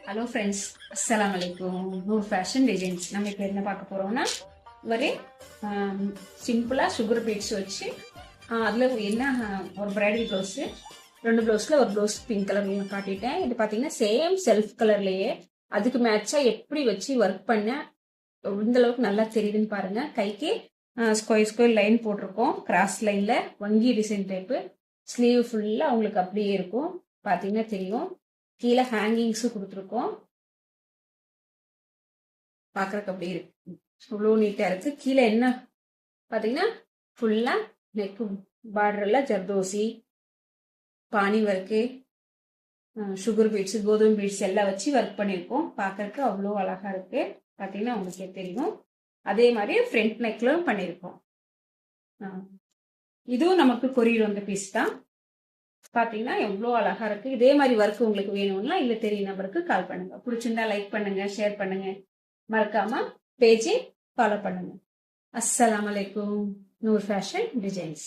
Hello friends, அஸ்ஸலாம் வலைக்கும். Noor fashion designs. நம்ம இப்போ என்ன பார்க்க போகிறோம்னா, ஒரு சிம்பிளாக சுகர் பீட்ஸ் வச்சு அதில் என்ன ஒரு பிரைடல் ப்ளவுஸு, 2 ப்ளவுஸில் ஒரு ப்ளவுஸ் பிங்க் கலர் காட்டிட்டேன். இது பார்த்தீங்கன்னா சேம் செல்ஃப் கலர்லேயே அதுக்கு மேட்சாக எப்படி வச்சு ஒர்க் பண்ண இந்த அளவுக்கு நல்லா தெரியுதுன்னு பாருங்கள். கைக்கு ஸ்கொயர் லைன் போட்டிருக்கோம், கிராஸ் லைனில் வங்கி டிசைன் டைப்பு. ஸ்லீவ் ஃபுல்லாக அவங்களுக்கு அப்படியே இருக்கும், பார்த்தீங்கன்னா தெரியும். கீழே ஹேங்கிங்ஸும் கொடுத்துருக்கோம், பார்க்குறக்கு அப்படி இருக்கு, இவ்வளோ நீட்டாக இருக்கு. கீழே என்ன பார்த்தீங்கன்னா ஃபுல்லாக நெக்கு பார்டரில் ஜர்தோசி, பானி ஒர்க்கு, சுகர் பீட்ஸு, கோதுமை பீட்ஸ் எல்லாம் வச்சு ஒர்க் பண்ணியிருக்கோம். பார்க்குறக்கு அவ்வளோ அழகாக இருக்கு, பார்த்தீங்கன்னா உங்களுக்கே தெரியும். அதே மாதிரி ஃப்ரண்ட் நெக்லும் பண்ணியிருக்கோம். இதுவும் நமக்கு கொரியர் வந்த பீஸ் தான். பார்த்தீங்கன்னா எவ்வளோ அழகா இருக்கு. இதே மாதிரி ஒர்க் உங்களுக்கு வேணும்னா இல்லை தெரியும் நம்பருக்கு கால் பண்ணுங்க. பிடிச்சிருந்தா லைக் பண்ணுங்க, ஷேர் பண்ணுங்க, மறக்காம பேஜை ஃபாலோ பண்ணுங்க. அஸ்ஸலாமு அலைக்கும். Noor fashion designs.